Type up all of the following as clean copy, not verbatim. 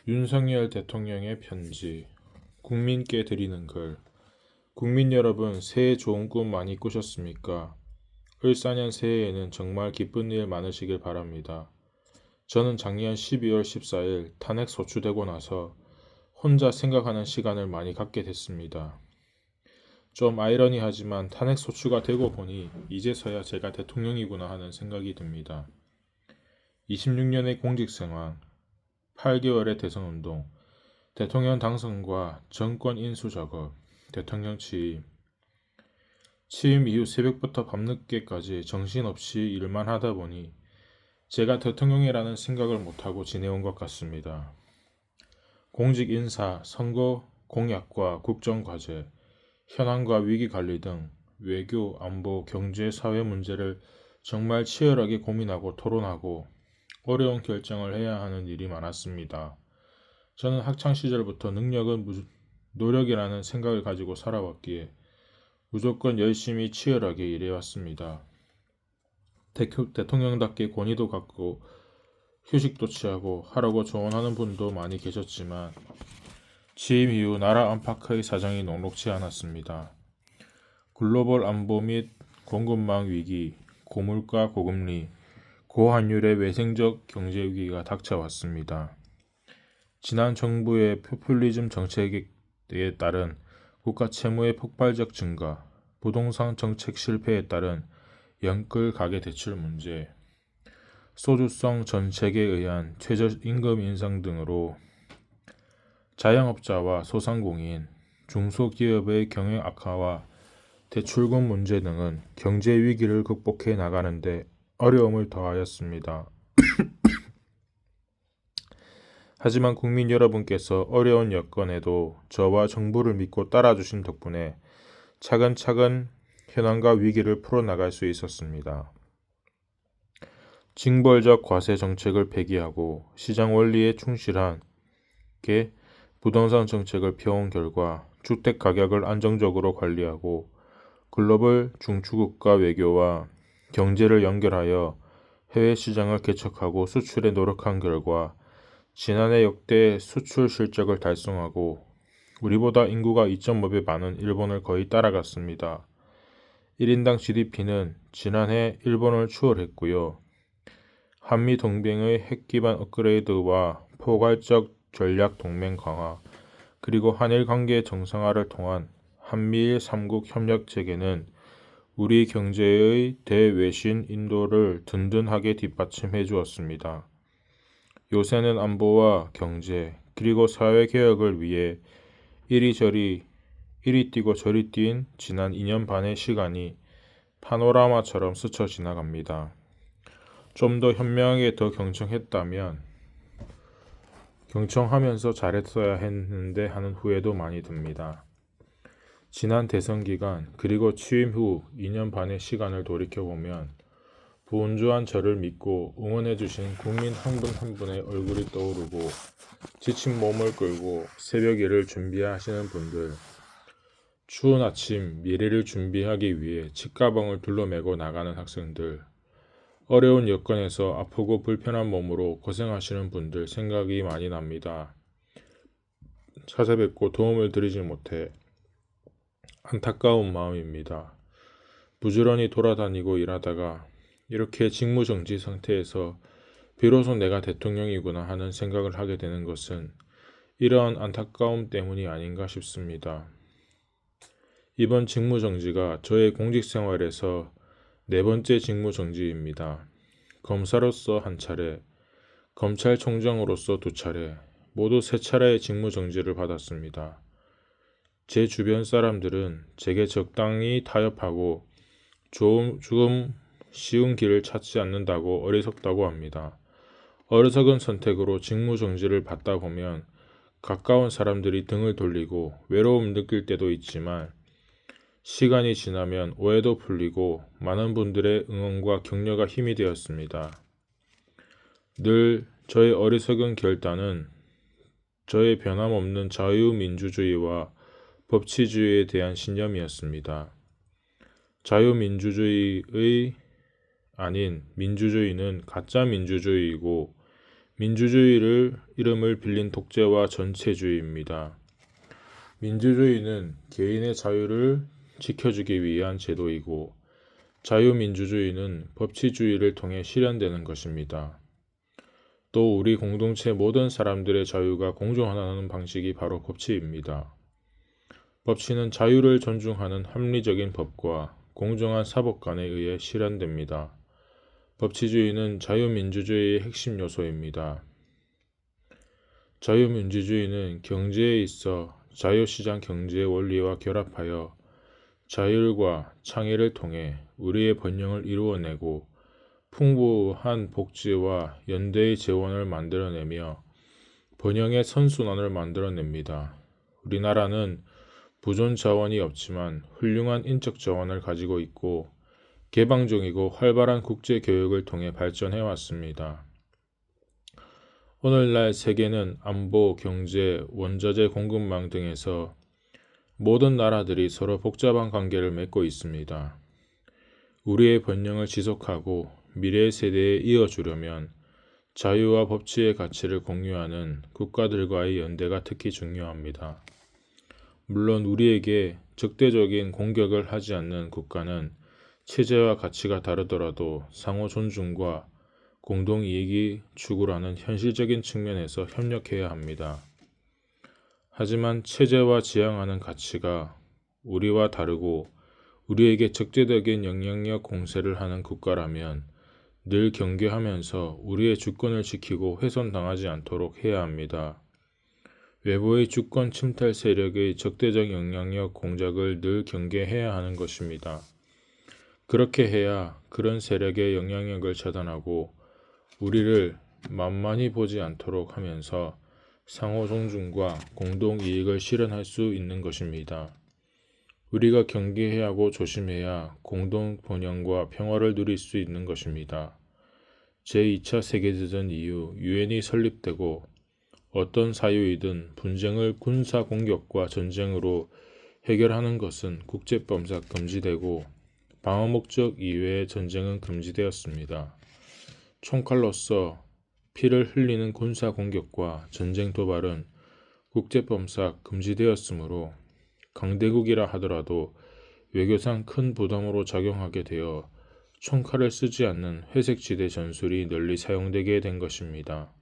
윤석열 대통령의 편지. 국민께 드리는 글. 국민 여러분, 새해 좋은 꿈 많이 꾸셨습니까? 을사년 새해에는 정말 기쁜 일 많으시길 바랍니다. 저는 작년 12월 14일 탄핵 소추되고 나서 혼자 생각하는 시간을 많이 갖게 됐습니다. 좀 아이러니하지만 탄핵 소추가 되고 보니 이제서야 제가 대통령이구나 하는 생각이 듭니다. 26년의 공직생활, 8개월의 대선운동, 대통령 당선과 정권 인수 작업, 대통령 취임 이후 새벽부터 밤늦게까지 정신없이 일만 하다 보니 제가 대통령이라는 생각을 못하고 지내온 것 같습니다. 공직 인사, 선거 공약과 국정과제, 현안과 위기관리 등 외교, 안보, 경제, 사회 문제를 정말 치열하게 고민하고 토론하고 어려운 결정을 해야 하는 일이 많았습니다. 저는 학창시절부터 능력은 노력이라는 생각을 가지고 살아왔기에 무조건 열심히 치열하게 일해왔습니다. 대통령답게 권위도 갖고 휴식도 취하고 하라고 조언하는 분도 많이 계셨지만 취임 이후 나라 안팎의 사정이 녹록지 않았습니다. 글로벌 안보 및 공급망 위기, 고물가 고금리, 고환율의 외생적 경제 위기가 닥쳐왔습니다. 지난 정부의 포퓰리즘 정책에 따른 국가 채무의 폭발적 증가, 부동산 정책 실패에 따른 연끌 가계 대출 문제, 소주성 정책에 의한 최저임금 인상 등으로 자영업자와 소상공인, 중소기업의 경영 악화와 대출금 문제 등은 경제 위기를 극복해 나가는데 어려움을 더하였습니다. 하지만 국민 여러분께서 어려운 여건에도 저와 정부를 믿고 따라주신 덕분에 차근차근 현안과 위기를 풀어나갈 수 있었습니다. 징벌적 과세 정책을 폐기하고 시장 원리에 충실한 부동산 정책을 펴온 결과 주택 가격을 안정적으로 관리하고 글로벌 중추국가 외교와 경제를 연결하여 해외 시장을 개척하고 수출에 노력한 결과 지난해 역대 수출 실적을 달성하고 우리보다 인구가 2.5배 많은 일본을 거의 따라갔습니다. 1인당 GDP는 지난해 일본을 추월했고요. 한미 동맹의 핵 기반 업그레이드와 포괄적 전략 동맹 강화, 그리고 한일 관계 정상화를 통한 한미일 3국 협력 체계는 우리 경제의 대외신 인도를 든든하게 뒷받침해 주었습니다. 요새는 안보와 경제, 그리고 사회개혁을 위해 이리 뛰고 저리 뛴 지난 2년 반의 시간이 파노라마처럼 스쳐 지나갑니다. 좀 더 현명하게 더 경청하면서 잘했어야 했는데 하는 후회도 많이 듭니다. 지난 대선 기간 그리고 취임 후 2년 반의 시간을 돌이켜보면 부온주한 저를 믿고 응원해주신 국민 한 분 한 분의 얼굴이 떠오르고 지친 몸을 끌고 새벽 일을 준비하시는 분들, 추운 아침 미래를 준비하기 위해 책가방을 둘러매고 나가는 학생들, 어려운 여건에서 아프고 불편한 몸으로 고생하시는 분들 생각이 많이 납니다. 찾아뵙고 도움을 드리지 못해 안타까운 마음입니다. 부지런히 돌아다니고 일하다가 이렇게 직무정지 상태에서 비로소 내가 대통령이구나 하는 생각을 하게 되는 것은 이러한 안타까움 때문이 아닌가 싶습니다. 이번 직무정지가 저의 공직생활에서 네 번째 직무정지입니다. 검사로서 한 차례, 검찰총장으로서 두 차례, 모두 세 차례의 직무정지를 받았습니다. 제 주변 사람들은 제게 적당히 타협하고 조금 쉬운 길을 찾지 않는다고 어리석다고 합니다. 어리석은 선택으로 직무정지를 받다 보면 가까운 사람들이 등을 돌리고 외로움 느낄 때도 있지만 시간이 지나면 오해도 풀리고 많은 분들의 응원과 격려가 힘이 되었습니다. 늘 저의 어리석은 결단은 저의 변함없는 자유민주주의와 법치주의에 대한 신념이었습니다. 자유민주주의의 아닌 민주주의는 가짜 민주주의이고 민주주의를 이름을 빌린 독재와 전체주의입니다. 민주주의는 개인의 자유를 지켜주기 위한 제도이고 자유민주주의는 법치주의를 통해 실현되는 것입니다. 또 우리 공동체 모든 사람들의 자유가 공존하는 방식이 바로 법치입니다. 법치는 자유를 존중하는 합리적인 법과 공정한 사법관에 의해 실현됩니다. 법치주의는 자유민주주의의 핵심 요소입니다. 자유민주주의는 경제에 있어 자유시장 경제의 원리와 결합하여 자율과 창의를 통해 우리의 번영을 이루어내고 풍부한 복지와 연대의 재원을 만들어내며 번영의 선순환을 만들어냅니다. 우리나라는 부존 자원이 없지만 훌륭한 인적 자원을 가지고 있고 개방적이고 활발한 국제 교역을 통해 발전해 왔습니다. 오늘날 세계는 안보, 경제, 원자재 공급망 등에서 모든 나라들이 서로 복잡한 관계를 맺고 있습니다. 우리의 번영을 지속하고 미래 세대에 이어주려면 자유와 법치의 가치를 공유하는 국가들과의 연대가 특히 중요합니다. 물론 우리에게 적대적인 공격을 하지 않는 국가는 체제와 가치가 다르더라도 상호 존중과 공동이익이 추구라는 현실적인 측면에서 협력해야 합니다. 하지만 체제와 지향하는 가치가 우리와 다르고 우리에게 적대적인 영향력 공세를 하는 국가라면 늘 경계하면서 우리의 주권을 지키고 훼손당하지 않도록 해야 합니다. 외부의 주권 침탈 세력의 적대적 영향력 공작을 늘 경계해야 하는 것입니다. 그렇게 해야 그런 세력의 영향력을 차단하고 우리를 만만히 보지 않도록 하면서 상호 존중과 공동 이익을 실현할 수 있는 것입니다. 우리가 경계해야 하고 조심해야 공동 번영과 평화를 누릴 수 있는 것입니다. 제2차 세계대전 이후 유엔이 설립되고 어떤 사유이든 분쟁을 군사 공격과 전쟁으로 해결하는 것은 국제법상 금지되고 방어 목적 이외의 전쟁은 금지되었습니다. 총칼로서 피를 흘리는 군사 공격과 전쟁 도발은 국제법상 금지되었으므로 강대국이라 하더라도 외교상 큰 부담으로 작용하게 되어 총칼을 쓰지 않는 회색지대 전술이 널리 사용되게 된 것입니다.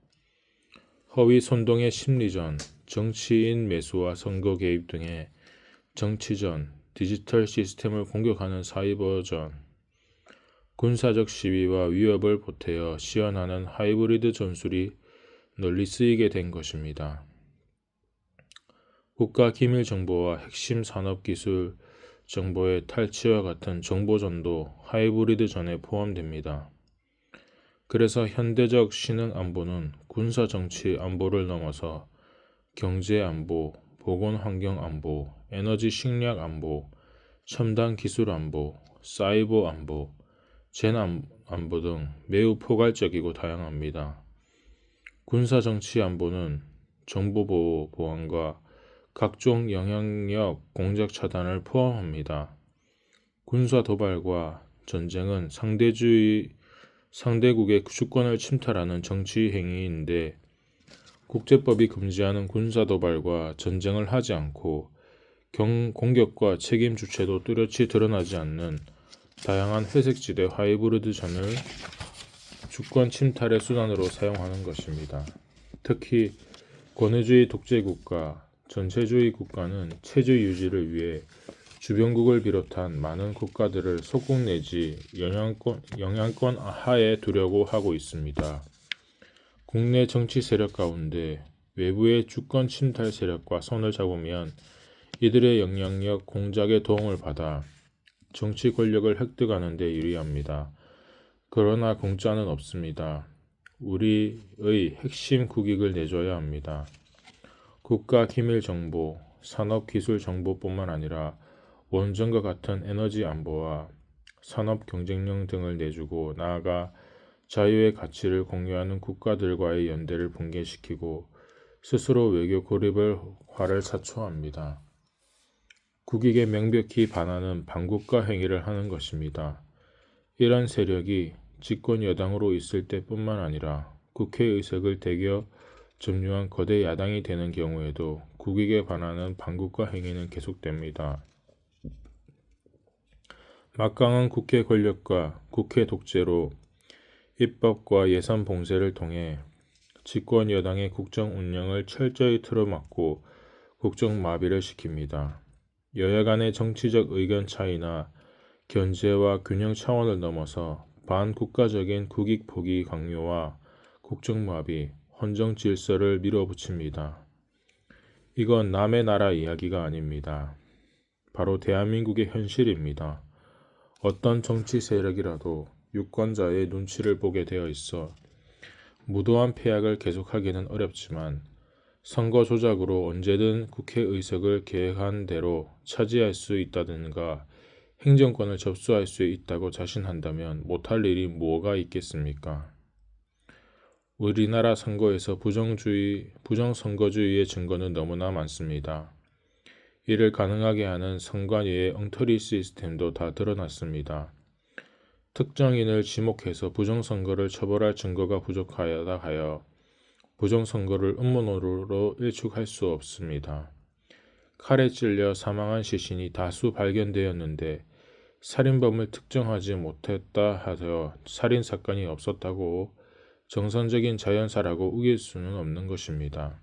허위 선동의 심리전, 정치인 매수와 선거 개입 등의 정치전, 디지털 시스템을 공격하는 사이버전, 군사적 시위와 위협을 보태어 시연하는 하이브리드 전술이 널리 쓰이게 된 것입니다. 국가 기밀 정보와 핵심 산업 기술 정보의 탈취와 같은 정보전도 하이브리드 전에 포함됩니다. 그래서 현대적 신흥 안보는 군사 정치 안보를 넘어서 경제 안보, 보건 환경 안보, 에너지 식량 안보, 첨단 기술 안보, 사이버 안보, 안보 등 매우 포괄적이고 다양합니다. 군사 정치 안보는 정보 보안과 각종 영향력 공작 차단을 포함합니다. 군사 도발과 전쟁은 상대국의 주권을 침탈하는 정치 행위인데 국제법이 금지하는 군사 도발과 전쟁을 하지 않고 공격과 책임 주체도 뚜렷이 드러나지 않는 다양한 회색지대 하이브리드 전을 주권 침탈의 수단으로 사용하는 것입니다. 특히 권위주의 독재국가, 전체주의 국가는 체제 유지를 위해 주변국을 비롯한 많은 국가들을 속국 내지 영향권 하에 두려고 하고 있습니다. 국내 정치 세력 가운데 외부의 주권 침탈 세력과 손을 잡으면 이들의 영향력 공작에 도움을 받아 정치 권력을 획득하는 데 유리합니다. 그러나 공짜는 없습니다. 우리의 핵심 국익을 내줘야 합니다. 국가 기밀 정보, 산업 기술 정보뿐만 아니라 원전과 같은 에너지 안보와 산업 경쟁력 등을 내주고 나아가 자유의 가치를 공유하는 국가들과의 연대를 붕괴시키고 스스로 외교 고립화를 자초합니다. 국익에 명백히 반하는 반국가 행위를 하는 것입니다. 이런 세력이 집권 여당으로 있을 때뿐만 아니라 국회의석을 대거 점유한 거대 야당이 되는 경우에도 국익에 반하는 반국가 행위는 계속됩니다. 막강한 국회 권력과 국회 독재로 입법과 예산 봉쇄를 통해 집권 여당의 국정 운영을 철저히 틀어막고 국정 마비를 시킵니다. 여야 간의 정치적 의견 차이나 견제와 균형 차원을 넘어서 반국가적인 국익 포기 강요와 국정 마비, 헌정 질서를 밀어붙입니다. 이건 남의 나라 이야기가 아닙니다. 바로 대한민국의 현실입니다. 어떤 정치 세력이라도 유권자의 눈치를 보게 되어 있어 무도한 폐악을 계속하기는 어렵지만 선거 조작으로 언제든 국회의석을 계획한 대로 차지할 수 있다든가 행정권을 접수할 수 있다고 자신한다면 못할 일이 뭐가 있겠습니까? 우리나라 선거에서 부정선거주의의 증거는 너무나 많습니다. 이를 가능하게 하는 선관위의 엉터리 시스템도 다 드러났습니다. 특정인을 지목해서 부정선거를 처벌할 증거가 부족하다 하여 부정선거를 음모론으로 일축할 수 없습니다. 칼에 찔려 사망한 시신이 다수 발견되었는데 살인범을 특정하지 못했다 하여 살인사건이 없었다고 정상적인 자연사라고 우길 수는 없는 것입니다.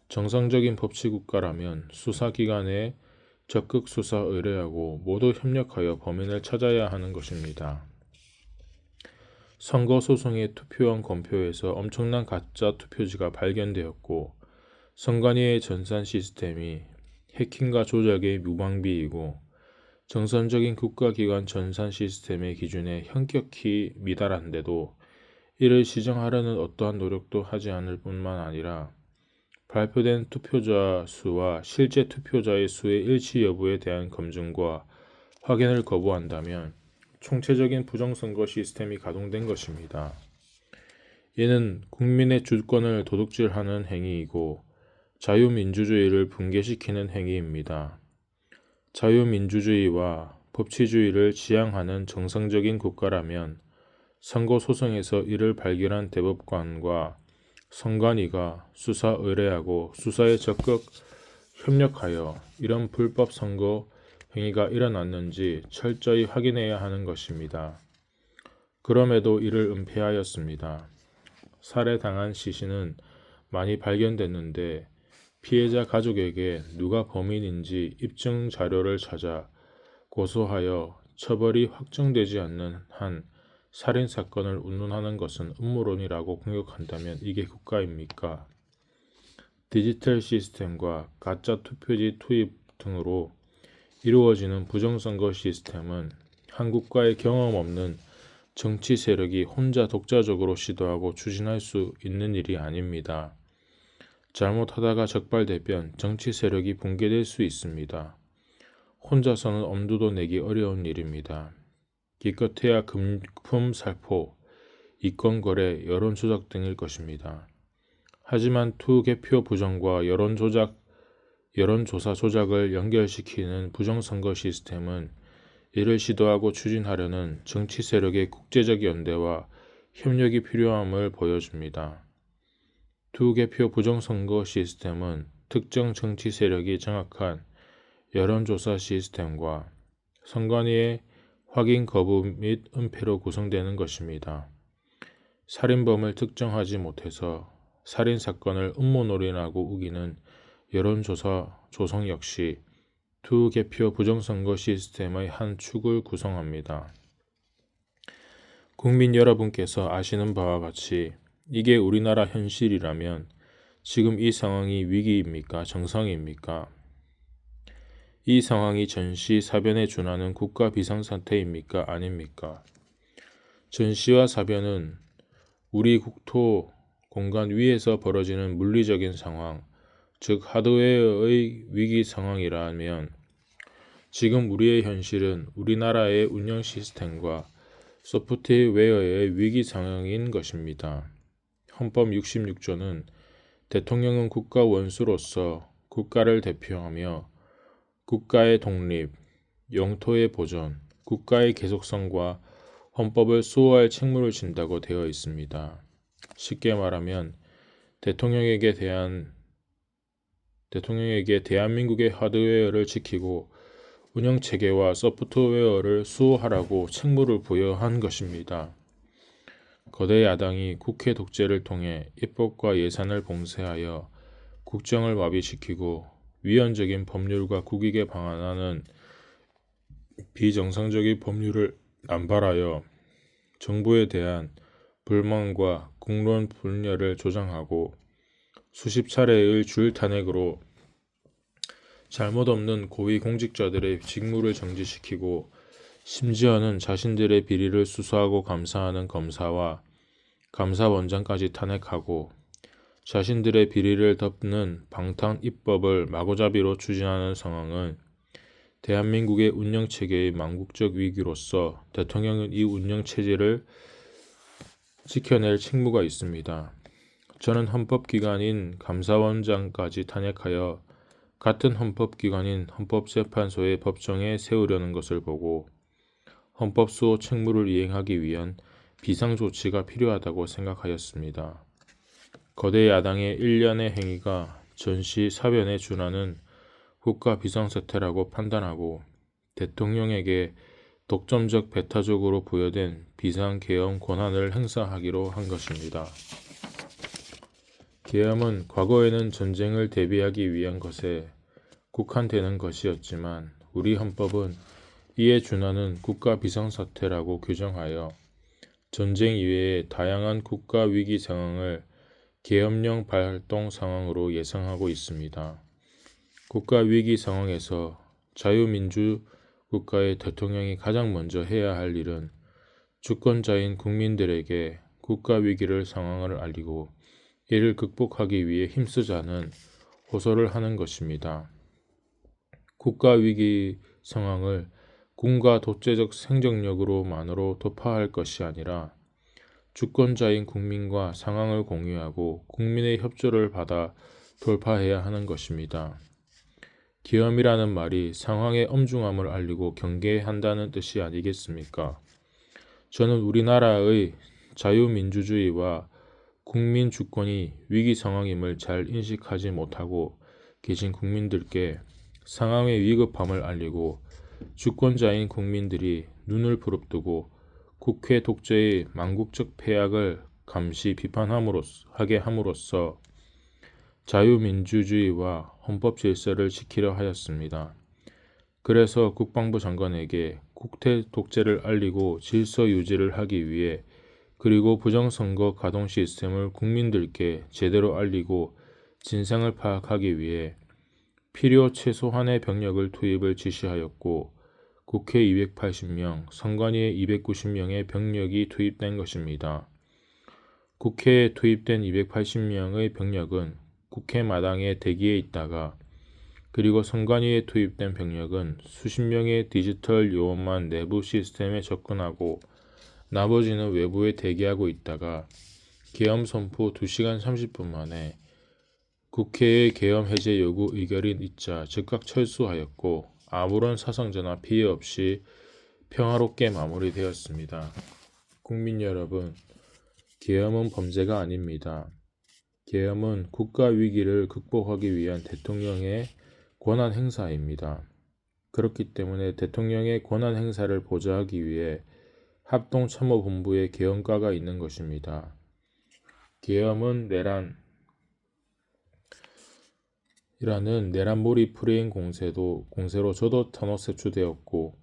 정상적인 법치국가라면 수사기관에 적극 수사 의뢰하고 모두 협력하여 범인을 찾아야 하는 것입니다. 선거소송의 투표원 검표에서 엄청난 가짜 투표지가 발견되었고 선관위의 전산 시스템이 해킹과 조작의 무방비이고 정상적인 국가기관 전산 시스템의 기준에 현격히 미달한데도 이를 시정하려는 어떠한 노력도 하지 않을 뿐만 아니라 발표된 투표자 수와 실제 투표자의 수의 일치 여부에 대한 검증과 확인을 거부한다면 총체적인 부정선거 시스템이 가동된 것입니다. 이는 국민의 주권을 도둑질하는 행위이고 자유민주주의를 붕괴시키는 행위입니다. 자유민주주의와 법치주의를 지향하는 정상적인 국가라면 선거소송에서 이를 발견한 대법관과 선관위가 수사 의뢰하고 수사에 적극 협력하여 이런 불법 선거 행위가 일어났는지 철저히 확인해야 하는 것입니다. 그럼에도 이를 은폐하였습니다. 살해당한 시신은 많이 발견됐는데 피해자 가족에게 누가 범인인지 입증 자료를 찾아 고소하여 처벌이 확정되지 않는 한 살인사건을 운운하는 것은 음모론이라고 공격한다면 이게 국가입니까? 디지털 시스템과 가짜 투표지 투입 등으로 이루어지는 부정선거 시스템은 한국과의 경험 없는 정치 세력이 혼자 독자적으로 시도하고 추진할 수 있는 일이 아닙니다. 잘못하다가 적발되면 정치 세력이 붕괴될 수 있습니다. 혼자서는 엄두도 내기 어려운 일입니다. 기껏해야 금품 살포, 이권거래, 여론조작 등일 것입니다. 하지만 투개표 부정과 여론조사 조작을 연결시키는 부정선거 시스템은 이를 시도하고 추진하려는 정치 세력의 국제적 연대와 협력이 필요함을 보여줍니다. 투개표 부정선거 시스템은 특정 정치 세력이 정확한 여론조사 시스템과 선관위의 확인 거부 및 은폐로 구성되는 것입니다. 살인범을 특정하지 못해서 살인사건을 음모론이라고 우기는 여론조사 조성 역시 투개표 부정선거 시스템의 한 축을 구성합니다. 국민 여러분께서 아시는 바와 같이 이게 우리나라 현실이라면 지금 이 상황이 위기입니까? 정상입니까? 이 상황이 전시 사변에 준하는 국가 비상사태입니까? 아닙니까? 전시와 사변은 우리 국토 공간 위에서 벌어지는 물리적인 상황, 즉 하드웨어의 위기 상황이라면 지금 우리의 현실은 우리나라의 운영 시스템과 소프트웨어의 위기 상황인 것입니다. 헌법 66조는 대통령은 국가 원수로서 국가를 대표하며 국가의 독립, 영토의 보존, 국가의 계속성과 헌법을 수호할 책무를 진다고 되어 있습니다. 쉽게 말하면 대통령에게 대한민국의 하드웨어를 지키고 운영체계와 소프트웨어를 수호하라고 책무를 부여한 것입니다. 거대 야당이 국회 독재를 통해 입법과 예산을 봉쇄하여 국정을 마비시키고 위헌적인 법률과 국익에 방한하는 비정상적인 법률을 남발하여 정부에 대한 불만과 국론 분열을 조장하고 수십 차례의 줄 탄핵으로 잘못 없는 고위 공직자들의 직무를 정지시키고 심지어는 자신들의 비리를 수사하고 감사하는 검사와 감사원장까지 탄핵하고 자신들의 비리를 덮는 방탄 입법을 마구잡이로 추진하는 상황은 대한민국의 운영체계의 망국적 위기로서 대통령은 이 운영체제를 지켜낼 책무가 있습니다. 저는 헌법기관인 감사원장까지 탄핵하여 같은 헌법기관인 헌법재판소의 법정에 세우려는 것을 보고 헌법수호 책무를 이행하기 위한 비상조치가 필요하다고 생각하였습니다. 거대 야당의 일련의 행위가 전시 사변에 준하는 국가 비상사태라고 판단하고 대통령에게 독점적 배타적으로 부여된 비상계엄 권한을 행사하기로 한 것입니다. 계엄은 과거에는 전쟁을 대비하기 위한 것에 국한되는 것이었지만 우리 헌법은 이에 준하는 국가 비상사태라고 규정하여 전쟁 이외의 다양한 국가 위기 상황을 계엄령 발동 상황으로 예상하고 있습니다. 국가 위기 상황에서 자유민주 국가의 대통령이 가장 먼저 해야 할 일은 주권자인 국민들에게 국가 위기를 상황을 알리고 이를 극복하기 위해 힘쓰자는 호소를 하는 것입니다. 국가 위기 상황을 군과 독재적 행정력으로만으로 돌파할 것이 아니라 주권자인 국민과 상황을 공유하고 국민의 협조를 받아 돌파해야 하는 것입니다. 계엄이라는 말이 상황의 엄중함을 알리고 경계한다는 뜻이 아니겠습니까? 저는 우리나라의 자유민주주의와 국민 주권이 위기 상황임을 잘 인식하지 못하고 계신 국민들께 상황의 위급함을 알리고 주권자인 국민들이 눈을 부릅뜨고 국회 독재의 망국적 폐악을 감시 비판하게 함으로써 자유민주주의와 헌법 질서를 지키려 하였습니다. 그래서 국방부 장관에게 국회 독재를 알리고 질서 유지를 하기 위해 그리고 부정선거 가동 시스템을 국민들께 제대로 알리고 진상을 파악하기 위해 필요 최소한의 병력을 투입을 지시하였고 국회 280명, 선관위에 290명의 병력이 투입된 것입니다. 국회에 투입된 280명의 병력은 국회 마당에 대기해 있다가 그리고 선관위에 투입된 병력은 수십 명의 디지털 요원만 내부 시스템에 접근하고 나머지는 외부에 대기하고 있다가 계엄 선포 2시간 30분 만에 국회의 계엄 해제 요구 의결이 있자 즉각 철수하였고 아무런 사상자나 피해 없이 평화롭게 마무리되었습니다. 국민 여러분, 계엄은 범죄가 아닙니다. 계엄은 국가 위기를 극복하기 위한 대통령의 권한 행사입니다. 그렇기 때문에 대통령의 권한 행사를 보좌하기 위해 합동참모본부에 계엄과가 있는 것입니다. 계엄은 이라는 내란몰이 프레임 공세로 저도 탄압 색출되었고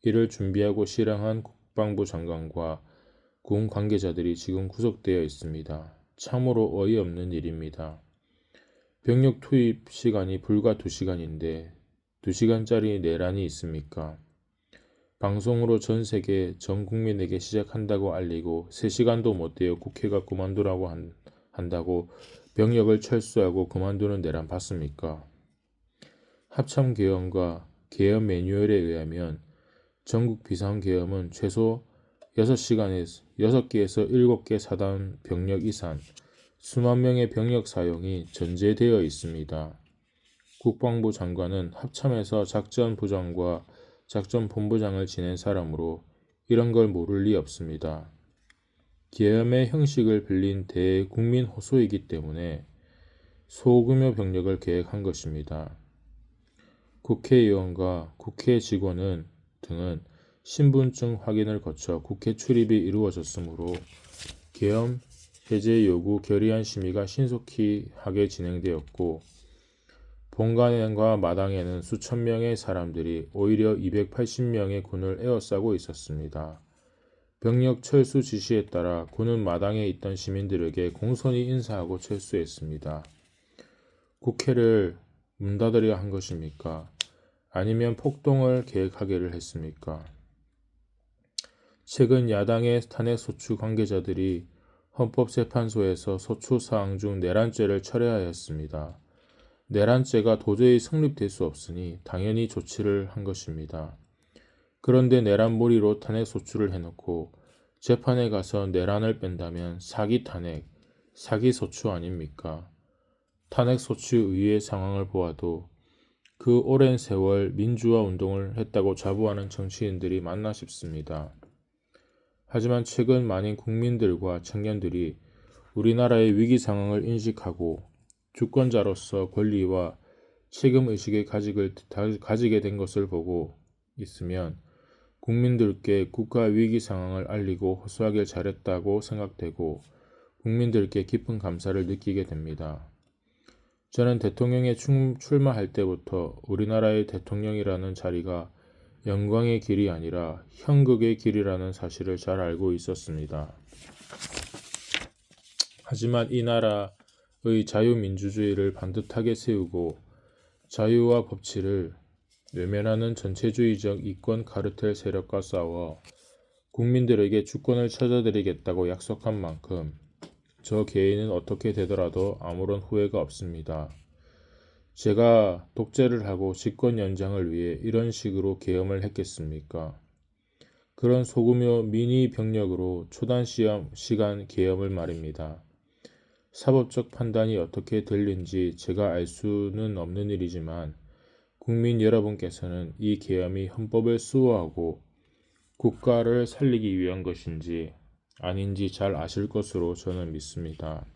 이를 준비하고 실행한 국방부 장관과 군 관계자들이 지금 구속되어 있습니다. 참으로 어이없는 일입니다. 병력 투입 시간이 불과 2시간인데 2시간짜리 내란이 있습니까? 방송으로 전 세계 전 국민에게 시작한다고 알리고 3시간도 못 되어 국회가 그만두라고 한다고 병력을 철수하고 그만두는 내란 봤습니까? 합참계엄과 계엄 매뉴얼에 의하면 전국 비상계엄은 최소 6개에서 7개 사단 병력 이상 수만 명의 병력 사용이 전제되어 있습니다. 국방부 장관은 합참에서 계엄의 형식을 빌린 대국민 호소이기 때문에 소규모 병력을 계획한 것입니다. 국회의원과 국회 직원은 등은 신분증 확인을 거쳐 국회 출입이 이루어졌으므로 계엄 해제 요구 결의안 심의가 신속히 하게 진행되었고 본관과 마당에는 수천 명의 사람들이 오히려 280명의 군을 에워싸고 있었습니다. 병력 철수 지시에 따라 군은 마당에 있던 시민들에게 공손히 인사하고 철수했습니다. 국회를 문 닫으려 한 것입니까? 아니면 폭동을 계획하기를 했습니까? 최근 야당의 탄핵소추 관계자들이 헌법재판소에서 소추사항 중 내란죄를 철회하였습니다. 내란죄가 도저히 성립될 수 없으니 당연히 조치를 한 것입니다. 그런데 내란몰이로 탄핵소추를 해놓고 재판에 가서 내란을 뺀다면 사기 탄핵, 사기 소추 아닙니까? 탄핵소추 의회의 상황을 보아도 그 오랜 세월 민주화 운동을 했다고 자부하는 정치인들이 맞나 싶습니다. 하지만 최근 많은 국민들과 청년들이 우리나라의 위기 상황을 인식하고 주권자로서 권리와 책임의식을 가지게 된 것을 보고 있으면 국민들께 국가 위기 상황을 알리고 호소하길 잘했다고 생각되고 국민들께 깊은 감사를 느끼게 됩니다. 저는 대통령에 출마할 때부터 우리나라의 대통령이라는 자리가 영광의 길이 아니라 형극의 길이라는 사실을 잘 알고 있었습니다. 하지만 이 나라의 자유민주주의를 반듯하게 세우고 자유와 법치를 외면하는 전체주의적 이권 카르텔 세력과 싸워 국민들에게 주권을 찾아드리겠다고 약속한 만큼 저 개인은 어떻게 되더라도 아무런 후회가 없습니다. 제가 독재를 하고 집권 연장을 위해 이런 식으로 계엄을 했겠습니까? 그런 소규모 미니 병력으로 초단 시간 계엄을 말입니다. 사법적 판단이 어떻게 될는지 제가 알 수는 없는 일이지만 국민 여러분께서는 이 계엄이 헌법을 수호하고 국가를 살리기 위한 것인지 아닌지 잘 아실 것으로 저는 믿습니다.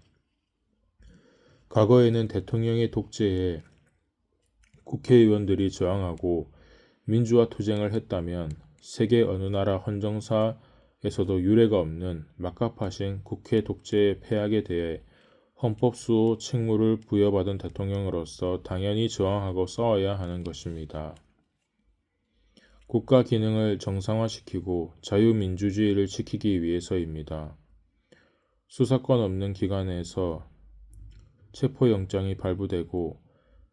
과거에는 대통령의 독재에 국회의원들이 저항하고 민주화 투쟁을 했다면 세계 어느 나라 헌정사에서도 유례가 없는 막가파신 국회 독재의 폐악에 대해 헌법 수호 책무를 부여받은 대통령으로서 당연히 저항하고 싸워야 하는 것입니다. 국가 기능을 정상화시키고 자유민주주의를 지키기 위해서입니다. 수사권 없는 기관에서 체포영장이 발부되고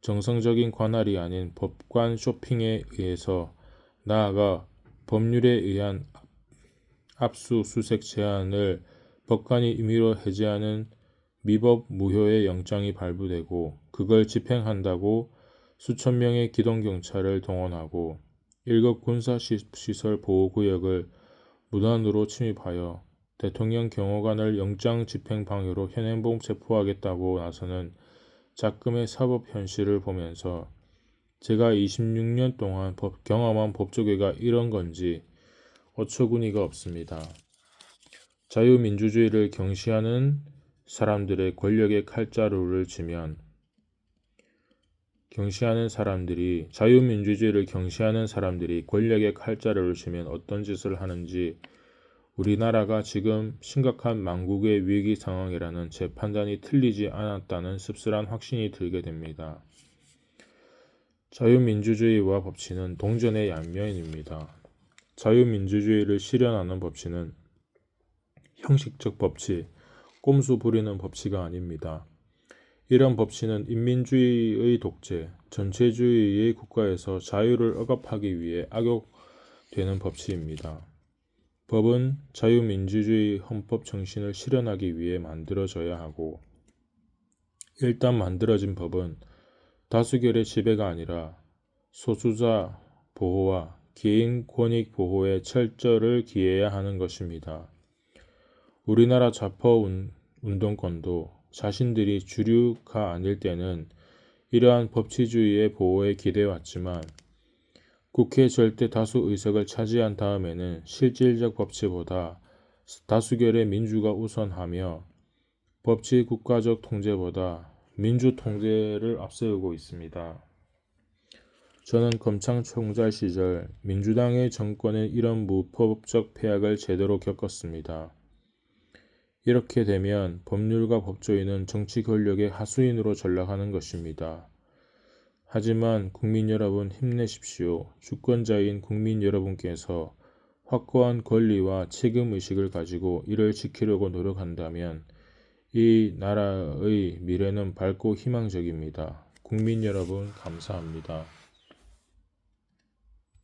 정상적인 관할이 아닌 법관 쇼핑에 의해서 나아가 법률에 의한 압수수색 제한을 법관이 임의로 해제하는 미법 무효의 영장이 발부되고 그걸 집행한다고 수천 명의 기동경찰을 동원하고 1급 군사시설 보호구역을 무단으로 침입하여 대통령 경호관을 영장 집행 방해로 현행범 체포하겠다고 나서는 작금의 사법 현실을 보면서 제가 26년 동안 경험한 법조계가 이런 건지 어처구니가 없습니다. 자유민주주의를 경시하는 사람들의 권력의 칼자루를 쥐면 자유민주주의를 경시하는 사람들이 권력의 칼자루를 쥐면 어떤 짓을 하는지 우리나라가 지금 심각한 망국의 위기 상황이라는 제 판단이 틀리지 않았다는 씁쓸한 확신이 들게 됩니다. 자유민주주의와 법치는 동전의 양면입니다. 자유민주주의를 실현하는 법치는 형식적 법치, 꼼수 부리는 법치가 아닙니다. 이런 법치는 인민주의의 독재, 전체주의의 국가에서 자유를 억압하기 위해 악용되는 법치입니다. 법은 자유민주주의 헌법 정신을 실현하기 위해 만들어져야 하고 일단 만들어진 법은 다수결의 지배가 아니라 소수자 보호와 개인 권익 보호에 철저를 기해야 하는 것입니다. 우리나라 좌파 운동권도 자신들이 주류가 아닐 때는 이러한 법치주의의 보호에 기대왔지만 국회 절대 다수 의석을 차지한 다음에는 실질적 법치보다 다수결의 민주가 우선하며 법치 국가적 통제보다 민주 통제를 앞세우고 있습니다. 저는 검찰총장 시절 민주당의 정권의 이런 무법적 폐악을 제대로 겪었습니다. 이렇게 되면 법률가 법조인은 정치 권력의 하수인으로 전락하는 것입니다. 하지만 국민 여러분 힘내십시오. 주권자인 국민 여러분께서 확고한 권리와 책임의식을 가지고 이를 지키려고 노력한다면 이 나라의 미래는 밝고 희망적입니다. 국민 여러분 감사합니다.